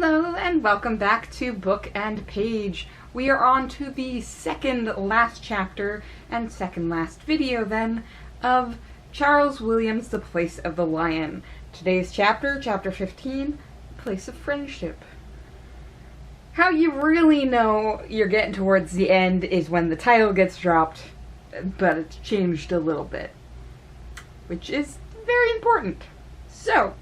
Hello and welcome back to Book and Page. We are on to the second last chapter and second last video then of Charles Williams' The Place of the Lion. Today's chapter, chapter 15, Place of Friendship. How you really know you're getting towards the end is when the title gets dropped, but it's changed a little bit, which is very important. So,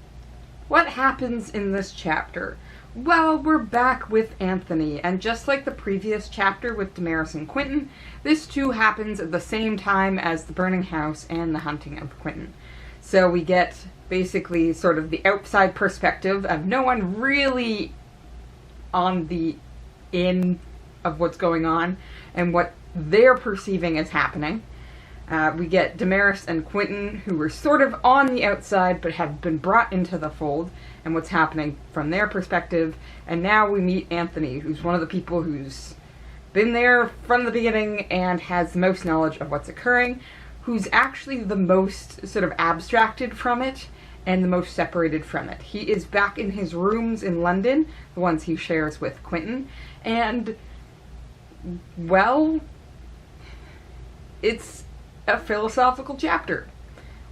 what happens in this chapter? Well, we're back with Anthony, and just like the previous chapter with Damaris and Quentin, this too happens at the same time as the burning house and the hunting of Quentin. So we get basically sort of the outside perspective of no one really on the in of what's going on and what they're perceiving as happening. We get Damaris and Quentin, who were sort of on the outside but have been brought into the fold, and what's happening from their perspective. And now we meet Anthony, who's one of the people who's been there from the beginning and has the most knowledge of what's occurring, who's actually the most sort of abstracted from it and the most separated from it. He is back in his rooms in London, the ones he shares with Quentin, and, well, it's a philosophical chapter.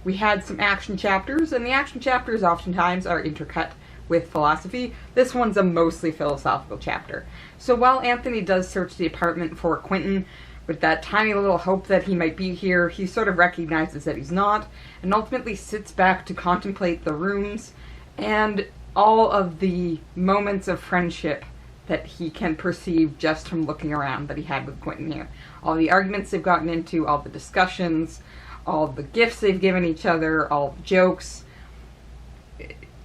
We had some action chapters, and the action chapters oftentimes are intercut with philosophy. This one's a mostly philosophical chapter. So while Anthony does search the apartment for Quentin, with that tiny little hope that he might be here, he sort of recognizes that he's not, and ultimately sits back to contemplate the rooms and all of the moments of friendship that he can perceive just from looking around that he had with Quentin here. All the arguments they've gotten into, all the discussions, all the gifts they've given each other, all the jokes.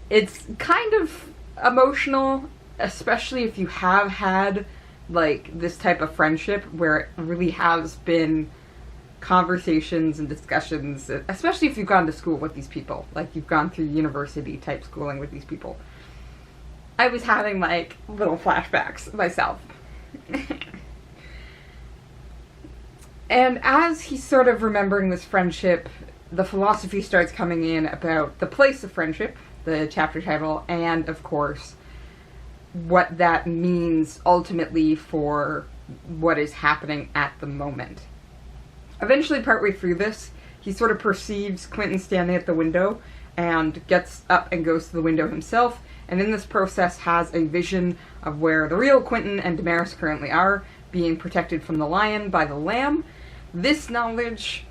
It's kind of emotional, especially if you have had, like, this type of friendship where it really has been conversations and discussions, especially if you've gone to school with these people, like you've gone through university type schooling with these people. I was having, like, little flashbacks myself. And as he's sort of remembering this friendship, the philosophy starts coming in about the place of friendship, the chapter title, and, of course, what that means ultimately for what is happening at the moment. Eventually, partway through this, he sort of perceives Quentin standing at the window and gets up and goes to the window himself, and in this process has a vision of where the real Quentin and Damaris currently are, being protected from the lion by the lamb. This knowledge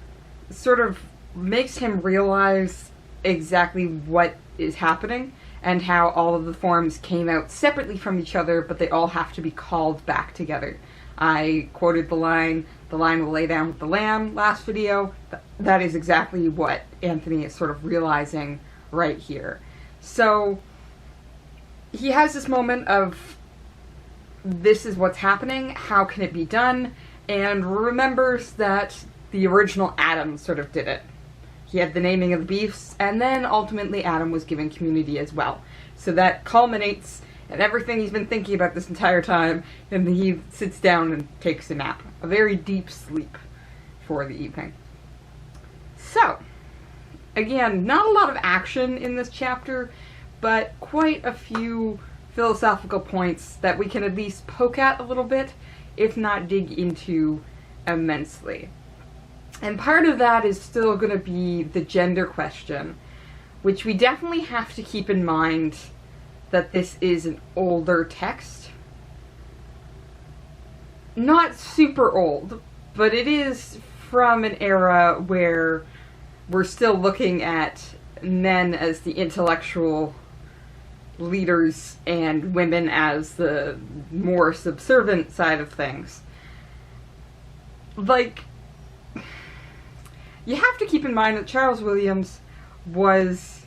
sort of makes him realize exactly what is happening and how all of the forms came out separately from each other, but they all have to be called back together. I quoted the line will lay down with the lamb last video. That is exactly what Anthony is sort of realizing right here. So he has this moment of, this is what's happening, how can it be done, and remembers that the original Adam sort of did it. He had the naming of the beasts, and then ultimately Adam was given community as well. So that culminates in everything he's been thinking about this entire time, and he sits down and takes a nap. A very deep sleep for the evening. So, again, not a lot of action in this chapter, but quite a few philosophical points that we can at least poke at a little bit, if not dig into immensely. And part of that is still going to be the gender question, which we definitely have to keep in mind that this is an older text. Not super old, but it is from an era where we're still looking at men as the intellectual leaders and women as the more subservient side of things. Like, you have to keep in mind that Charles Williams was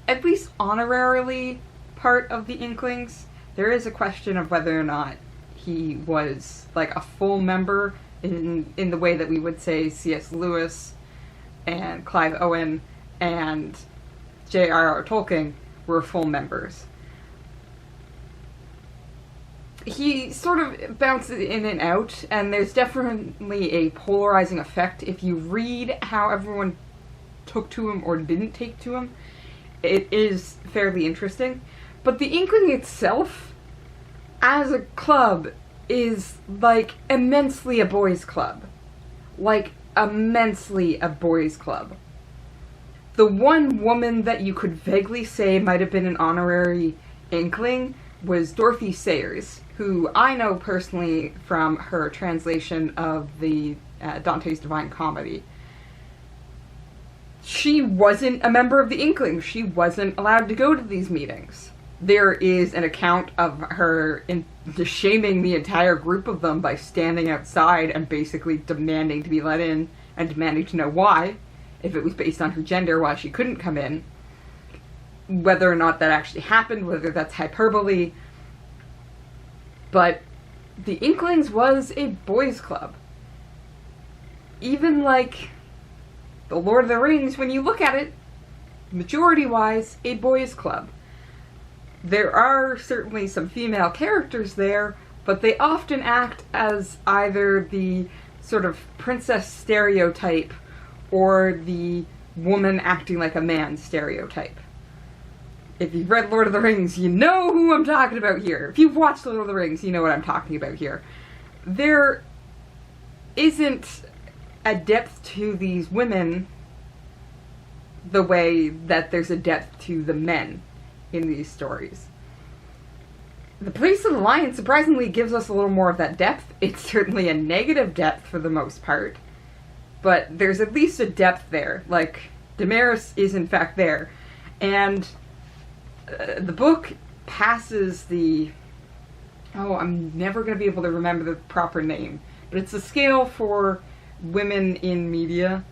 at least honorarily part of the Inklings. There is a question of whether or not he was like a full member in the way that we would say C.S. Lewis and Clive Owen and J.R.R. Tolkien were full members. He sort of bounces in and out, and there's definitely a polarizing effect. If you read how everyone took to him or didn't take to him, it is fairly interesting. But the Inkling itself, as a club, is, like, immensely a boys' club. Like, immensely a boys' club. The one woman that you could vaguely say might have been an honorary Inkling was Dorothy Sayers, who I know personally from her translation of the Dante's Divine Comedy. She wasn't a member of the Inkling. She wasn't allowed to go to these meetings. There is an account of her shaming the entire group of them by standing outside and basically demanding to be let in and demanding to know why, if it was based on her gender, why she couldn't come in. Whether or not that actually happened, whether that's hyperbole. But the Inklings was a boys' club. Even like the Lord of the Rings, when you look at it, majority-wise, a boys' club. There are certainly some female characters there, but they often act as either the sort of princess stereotype or the woman acting like a man stereotype. If you've read Lord of the Rings, you know who I'm talking about here. If you've watched Lord of the Rings, you know what I'm talking about here. There isn't a depth to these women the way that there's a depth to the men in these stories. The Place of the Lion surprisingly gives us a little more of that depth. It's certainly a negative depth for the most part, but there's at least a depth there. Like, Daenerys is in fact there. And the book passes the... Oh, I'm never going to be able to remember the proper name. But it's a scale for women in media,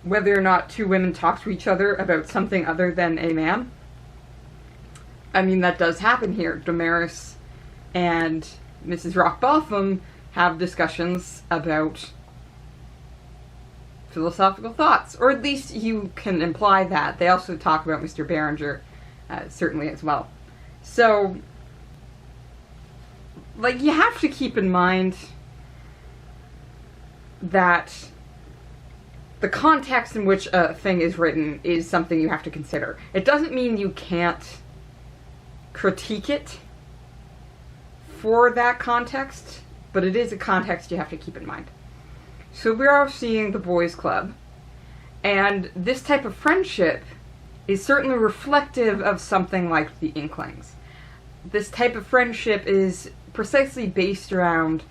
whether or not two women talk to each other about something other than a man. I mean, that does happen here. Daenerys and Mrs. Rockbotham have discussions about philosophical thoughts, or at least you can imply that. They also talk about Mr. Berenger, certainly as well. So, like, you have to keep in mind that the context in which a thing is written is something you have to consider. It doesn't mean you can't critique it for that context, but it is a context you have to keep in mind. So we are seeing the boys' club, and this type of friendship is certainly reflective of something like the Inklings. This type of friendship is precisely based around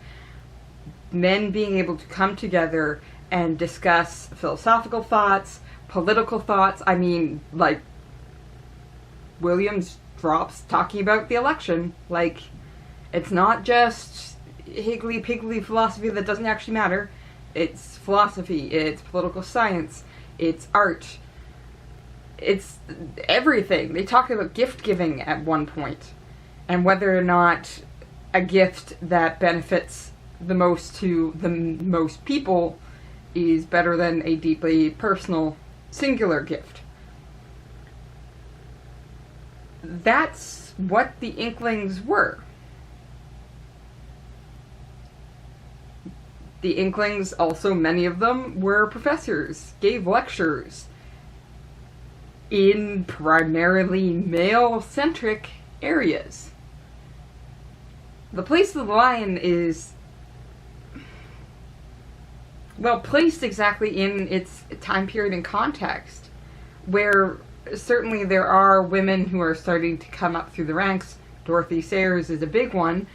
men being able to come together and discuss philosophical thoughts, political thoughts. I mean, like, Williams drops talking about the election. Like, it's not just higgly-piggly philosophy that doesn't actually matter. It's philosophy, it's political science, it's art, it's everything. They talk about gift-giving at one point, and whether or not a gift that benefits the most to the most people is better than a deeply personal, singular gift. That's what the Inklings were. The Inklings, also many of them, were professors, gave lectures in primarily male-centric areas. The Place of the Lion is, well, placed exactly in its time period and context, where certainly there are women who are starting to come up through the ranks. Dorothy Sayers is a big one.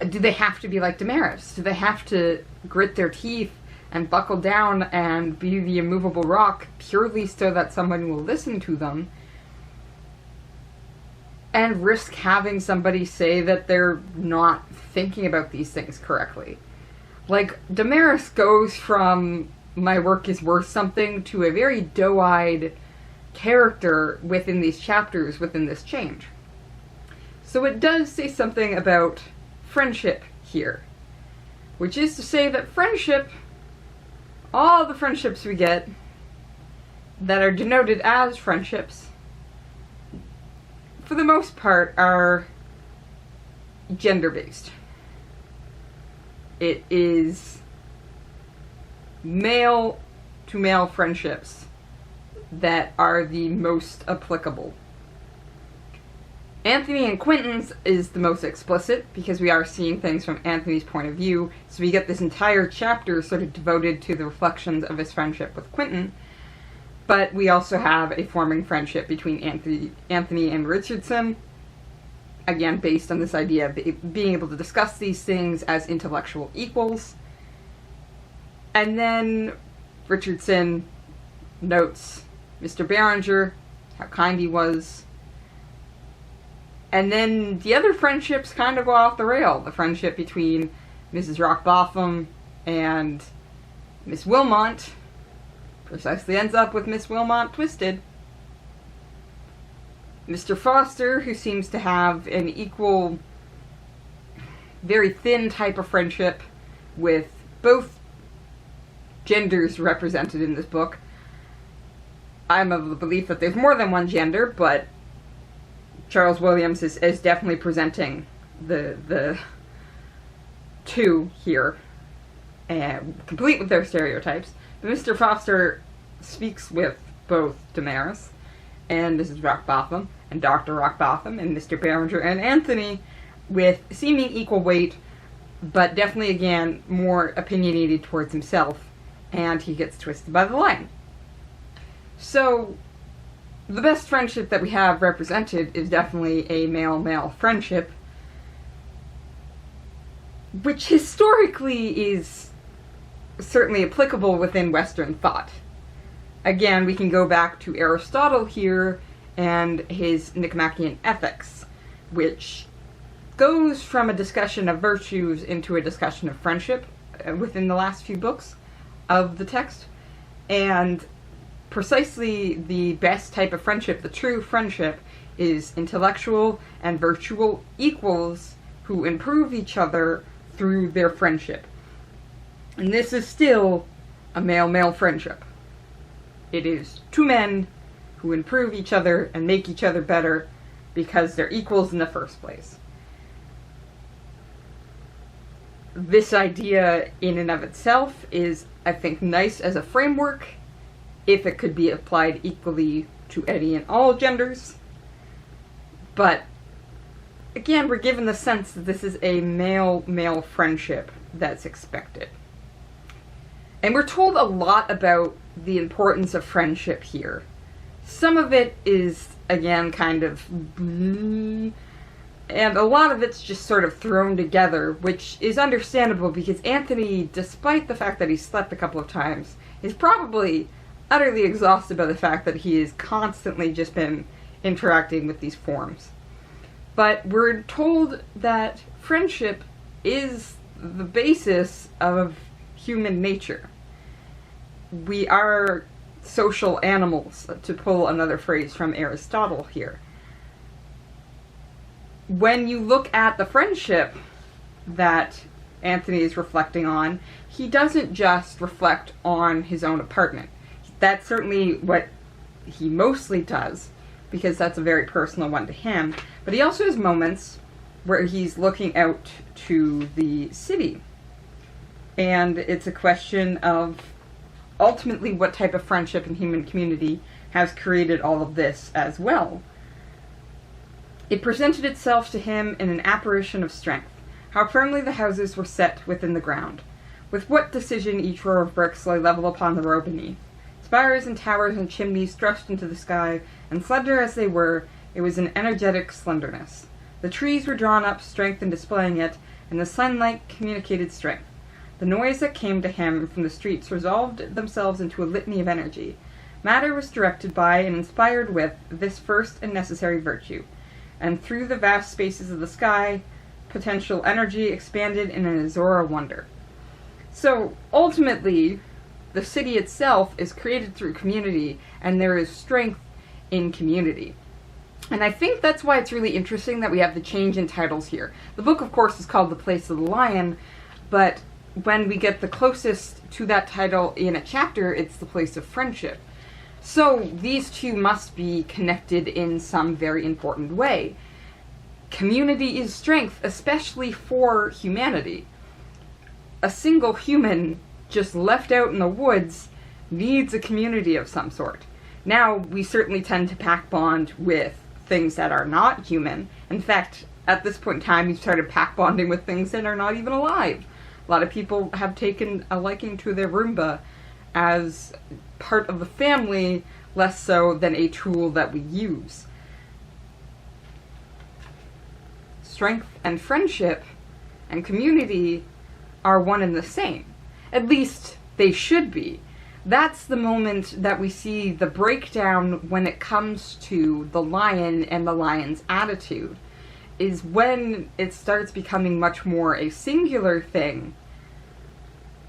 Do they have to be like Daenerys? Do they have to grit their teeth and buckle down and be the immovable rock purely so that someone will listen to them? And risk having somebody say that they're not thinking about these things correctly. Like, Daenerys goes from my work is worth something to a very doe-eyed character within these chapters, within this change. So it does say something about friendship here. Which is to say that friendship, all the friendships we get that are denoted as friendships, for the most part, are gender-based. It is male-to-male friendships that are the most applicable. Anthony and Quentin's is the most explicit, because we are seeing things from Anthony's point of view, so we get this entire chapter sort of devoted to the reflections of his friendship with Quentin. But we also have a forming friendship between Anthony and Richardson, again based on this idea of being able to discuss these things as intellectual equals. And then Richardson notes Mr. Beringer, how kind he was. And then the other friendships kind of go off the rail. The friendship between Mrs. Rockbotham and Miss Wilmot precisely ends up with Miss Wilmot twisted. Mr. Foster, who seems to have an equal, very thin type of friendship with both genders represented in this book. I'm of the belief that there's more than one gender, but Charles Williams is definitely presenting the two here, complete with their stereotypes. But Mr. Foster speaks with both Damaris and Mrs. Rockbotham and Dr. Rockbotham and Mr. Beringer and Anthony with seeming equal weight, but definitely, again, more opinionated towards himself, and he gets twisted by the line. So, the best friendship that we have represented is definitely a male-male friendship, which historically is certainly applicable within Western thought. Again, we can go back to Aristotle here and his Nicomachean Ethics, which goes from a discussion of virtues into a discussion of friendship within the last few books of the text, and precisely the best type of friendship, the true friendship, is intellectual and virtual equals who improve each other through their friendship. And this is still a male-male friendship. It is two men who improve each other and make each other better because they're equals in the first place. This idea in and of itself is, I think, nice as a framework, if it could be applied equally to any and all genders. But, again, we're given the sense that this is a male-male friendship that's expected. And we're told a lot about the importance of friendship here. Some of it is, again, kind of and a lot of it's just sort of thrown together, which is understandable because Anthony, despite the fact that he slept a couple of times, is probably utterly exhausted by the fact that he has constantly just been interacting with these forms. But we're told that friendship is the basis of human nature. We are social animals, to pull another phrase from Aristotle here. When you look at the friendship that Anthony is reflecting on, he doesn't just reflect on his own apartment. That's certainly what he mostly does, because that's a very personal one to him. But he also has moments where he's looking out to the city. And it's a question of ultimately what type of friendship and human community has created all of this as well. It presented itself to him in an apparition of strength, how firmly the houses were set within the ground, with what decision each row of bricks lay level upon the row beneath. Spires and towers and chimneys thrust into the sky, and slender as they were, it was an energetic slenderness. The trees were drawn up, strength in displaying it, and the sunlight communicated strength. The noise that came to him from the streets resolved themselves into a litany of energy. Matter was directed by and inspired with this first and necessary virtue, and through the vast spaces of the sky, potential energy expanded in an azure wonder. So, ultimately, the city itself is created through community, and there is strength in community. And I think that's why it's really interesting that we have the change in titles here. The book, of course, is called The Place of the Lion, but when we get the closest to that title in a chapter, it's The Place of Friendship. So these two must be connected in some very important way. Community is strength, especially for humanity. A single human just left out in the woods needs a community of some sort. Now, we certainly tend to pack bond with things that are not human. In fact, at this point in time, you've started pack bonding with things that are not even alive. A lot of people have taken a liking to their Roomba as part of the family, less so than a tool that we use. Strength and friendship and community are one and the same. At least they should be. That's the moment that we see the breakdown when it comes to the lion and the lion's attitude, is when it starts becoming much more a singular thing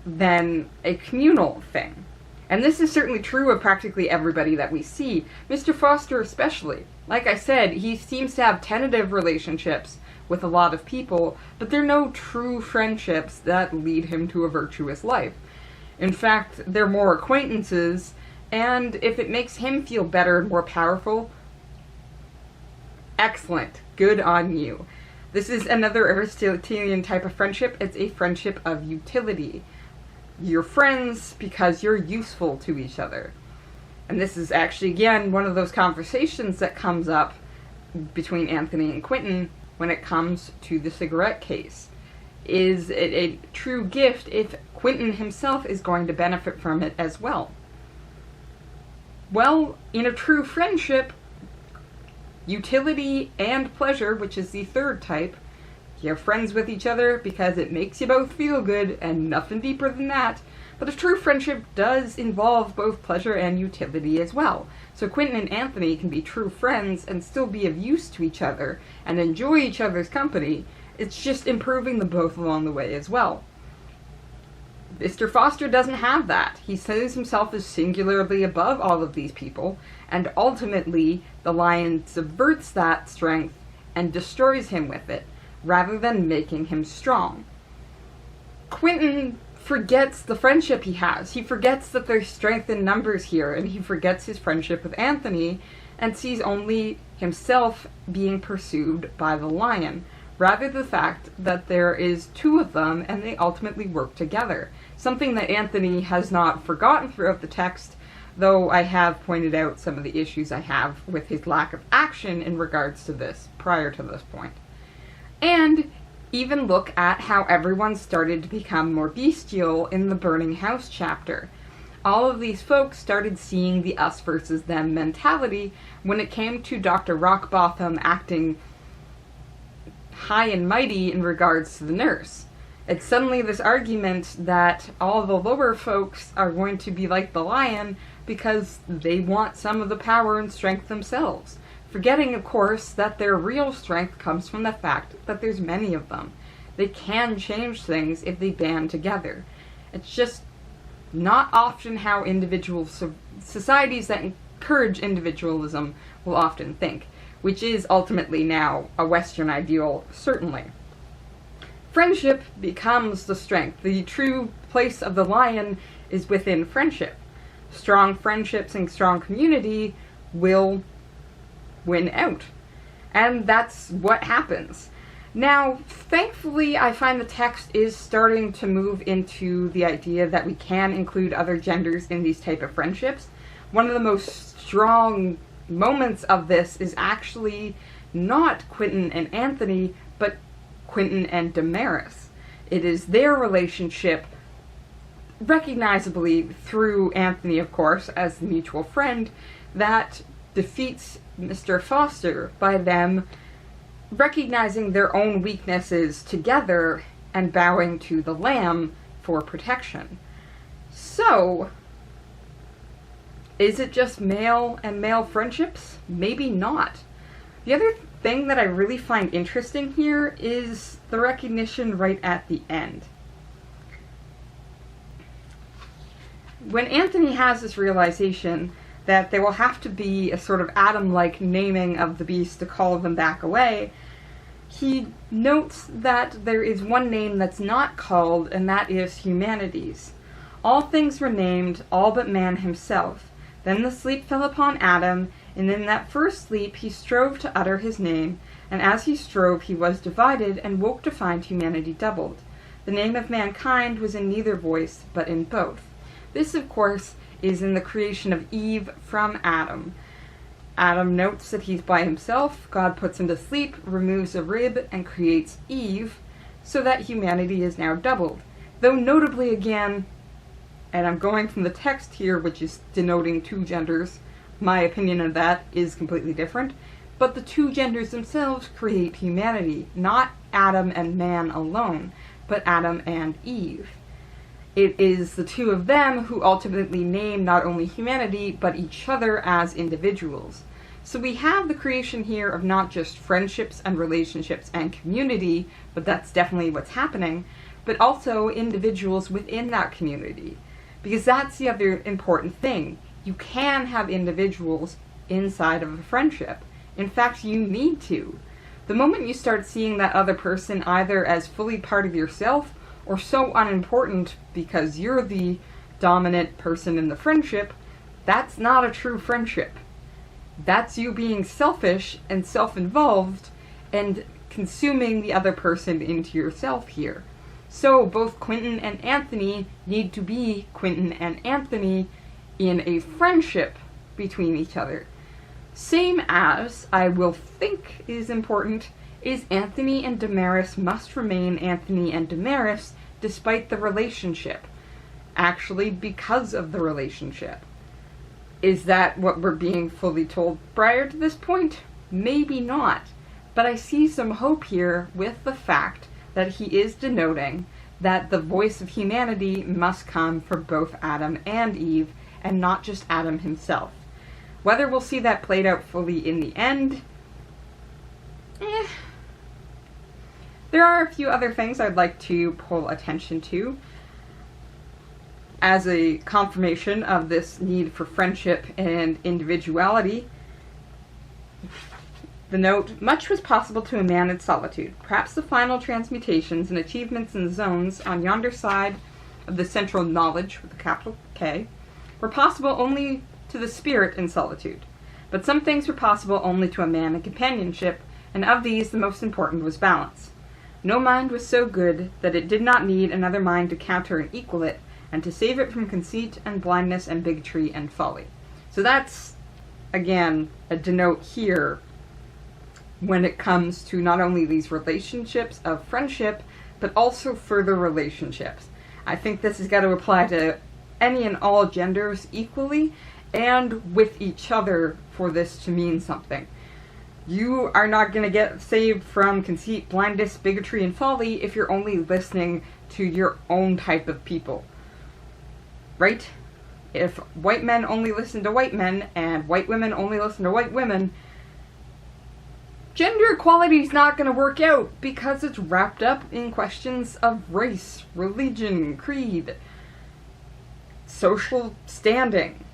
than a communal thing. And this is certainly true of practically everybody that we see. Mr. Foster especially. Like I said, he seems to have tentative relationships with a lot of people, but they're no true friendships that lead him to a virtuous life. In fact, they're more acquaintances, and if it makes him feel better and more powerful, excellent. Good on you. This is another Aristotelian type of friendship. It's a friendship of utility. You're friends because you're useful to each other. And this is actually, again, one of those conversations that comes up between Anthony and Quentin when it comes to the cigarette case. Is it a true gift if Quentin himself is going to benefit from it as well? Well, in a true friendship, utility and pleasure, which is the third type, you're friends with each other because it makes you both feel good and nothing deeper than that. But a true friendship does involve both pleasure and utility as well. So Quentin and Anthony can be true friends and still be of use to each other and enjoy each other's company. It's just improving them both along the way as well. Mr. Foster doesn't have that. He sees himself as singularly above all of these people, and ultimately the lion subverts that strength and destroys him with it, rather than making him strong. Quentin forgets the friendship he has. He forgets that there's strength in numbers here, and he forgets his friendship with Anthony, and sees only himself being pursued by the lion, rather the fact that there is two of them and they ultimately work together. Something that Anthony has not forgotten throughout the text, though I have pointed out some of the issues I have with his lack of action in regards to this prior to this point. And even look at how everyone started to become more bestial in the Burning House chapter. All of these folks started seeing the us versus them mentality when it came to Dr. Rockbotham acting high and mighty in regards to the nurse. It's suddenly this argument that all the lower folks are going to be like the lion because they want some of the power and strength themselves. Forgetting, of course, that their real strength comes from the fact that there's many of them. They can change things if they band together. It's just not often how individual societies that encourage individualism will often think, which is ultimately now a Western ideal, certainly. Friendship becomes the strength. The true place of the lion is within friendship. Strong friendships and strong community will win out. And that's what happens. Now, thankfully, I find the text is starting to move into the idea that we can include other genders in these type of friendships. One of the most strong moments of this is actually not Quentin and Anthony, but Quentin and Damaris. It is their relationship, recognizably through Anthony, of course, as the mutual friend, that defeats Mr. Foster by them recognizing their own weaknesses together and bowing to the lamb for protection. So, is it just male and male friendships? Maybe not. The other thing that I really find interesting here is the recognition right at the end. When Anthony has this realization that there will have to be a sort of Adam-like naming of the beast to call them back away, he notes that there is one name that's not called, and that is humanity's. All things were named, all but man himself. Then the sleep fell upon Adam, and in that first sleep he strove to utter his name, and as he strove he was divided, and woke to find humanity doubled. The name of mankind was in neither voice, but in both. This, of course, is in the creation of Eve from Adam. Adam notes that he's by himself. God puts him to sleep, removes a rib, and creates Eve, so that humanity is now doubled. Though notably again, and I'm going from the text here, which is denoting two genders, my opinion of that is completely different, but the two genders themselves create humanity, not Adam and man alone, but Adam and Eve. It is the two of them who ultimately name not only humanity, but each other as individuals. So we have the creation here of not just friendships and relationships and community, but that's definitely what's happening, but also individuals within that community. Because that's the other important thing. You can have individuals inside of a friendship. In fact, you need to. The moment you start seeing that other person either as fully part of yourself or so unimportant because you're the dominant person in the friendship, that's not a true friendship. That's you being selfish and self-involved and consuming the other person into yourself here. So both Quentin and Anthony need to be Quentin and Anthony in a friendship between each other. Same as, I will think is important, is Anthony and Damaris must remain Anthony and Damaris despite the relationship. Actually, because of the relationship. Is that what we're being fully told prior to this point? Maybe not. But I see some hope here with the fact that he is denoting that the voice of humanity must come from both Adam and Eve, and not just Adam himself. Whether we'll see that played out fully in the end, There are a few other things I'd like to pull attention to as a confirmation of this need for friendship and individuality. The note, much was possible to a man in solitude. Perhaps the final transmutations and achievements in the zones on yonder side of the central knowledge, with a capital K, were possible only to the spirit in solitude. But some things were possible only to a man in companionship, and of these the most important was balance. No mind was so good that it did not need another mind to counter and equal it, and to save it from conceit and blindness and bigotry and folly. So that's, again, a denote here when it comes to not only these relationships of friendship, but also further relationships. I think this has got to apply to any and all genders equally, and with each other for this to mean something. You are not going to get saved from conceit, blindness, bigotry, and folly if you're only listening to your own type of people. Right? If white men only listen to white men, and white women only listen to white women, gender equality is not going to work out because it's wrapped up in questions of race, religion, creed, social standing,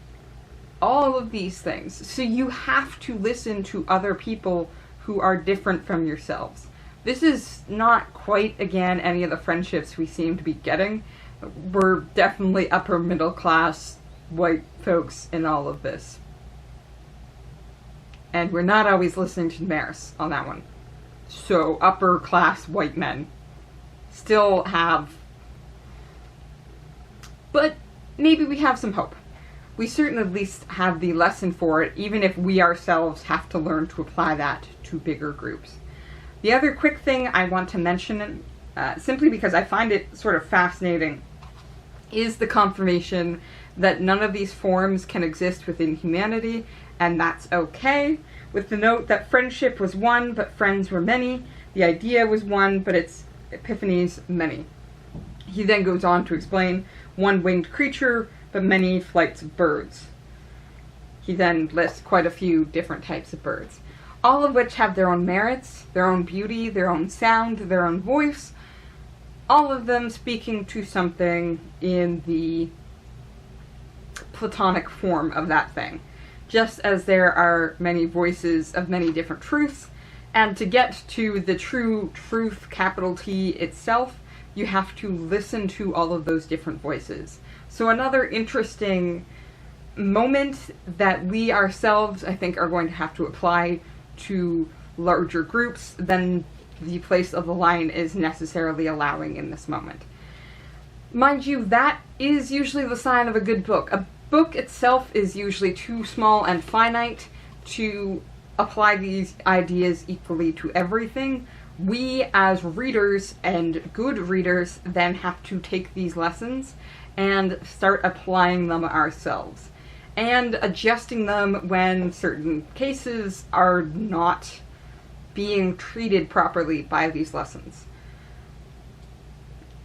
all of these things. So you have to listen to other people who are different from yourselves. This is not quite, again, any of the friendships we seem to be getting. We're definitely upper middle class white folks in all of this. And we're not always listening to Damaris on that one. So upper class white men still have... But maybe we have some hope. We certainly at least have the lesson for it, even if we ourselves have to learn to apply that to bigger groups. The other quick thing I want to mention, simply because I find it sort of fascinating, is the confirmation that none of these forms can exist within humanity, and that's okay, with the note that friendship was one, but friends were many. The idea was one, but its epiphanies many. He then goes on to explain one winged creature, but many flights of birds. He then lists quite a few different types of birds, all of which have their own merits, their own beauty, their own sound, their own voice, all of them speaking to something in the Platonic form of that thing. Just as there are many voices of many different truths, and to get to the true truth, capital T, itself, you have to listen to all of those different voices. So another interesting moment that we ourselves, I think, are going to have to apply to larger groups than the place of the line is necessarily allowing in this moment. Mind you, that is usually the sign of a good book. A book itself is usually too small and finite. to apply these ideas equally to everything. We as readers, and good readers, then have to take these lessons and start applying them ourselves and adjusting them when certain cases are not being treated properly by these lessons.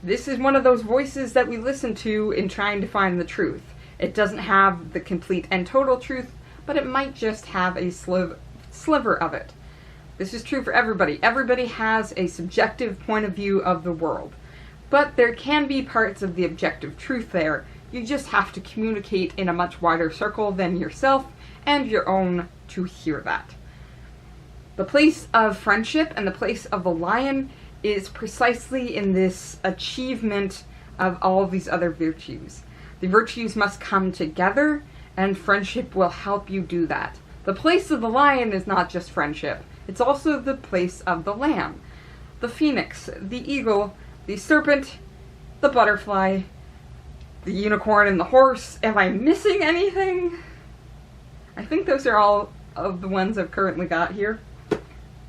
This is one of those voices that we listen to in trying to find the truth. It doesn't have the complete and total truth, but it might just have a sliver of it. This is true for everybody. Everybody has a subjective point of view of the world, but there can be parts of the objective truth there. You just have to communicate in a much wider circle than yourself and your own to hear that. The place of friendship and the place of the lion is precisely in this achievement of all of these other virtues. The virtues must come together, and friendship will help you do that. The place of the lion is not just friendship, it's also the place of the lamb, the phoenix, the eagle, the serpent, the butterfly, the unicorn, and the horse. Am I missing anything? I think those are all of the ones I've currently got here.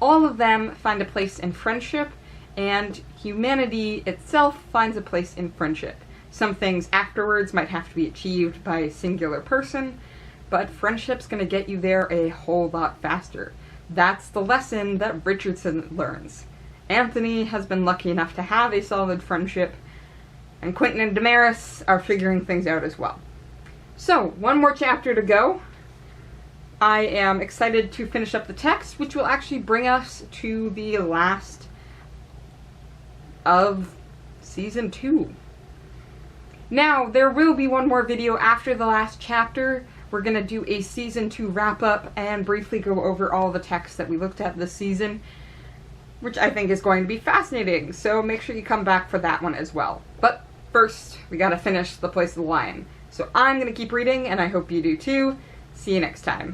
All of them find a place in friendship, and humanity itself finds a place in friendship. Some things afterwards might have to be achieved by a singular person, but friendship's going to get you there a whole lot faster. That's the lesson that Richardson learns. Anthony has been lucky enough to have a solid friendship, and Quentin and Damaris are figuring things out as well. So, one more chapter to go. I am excited to finish up the text, which will actually bring us to the last of Season 2. Now, there will be one more video after the last chapter. We're going to do a Season 2 wrap-up and briefly go over all the texts that we looked at this season, which I think is going to be fascinating, so make sure you come back for that one as well. But first, we gotta finish The Place of the Lion. So I'm gonna keep reading, and I hope you do too. See you next time.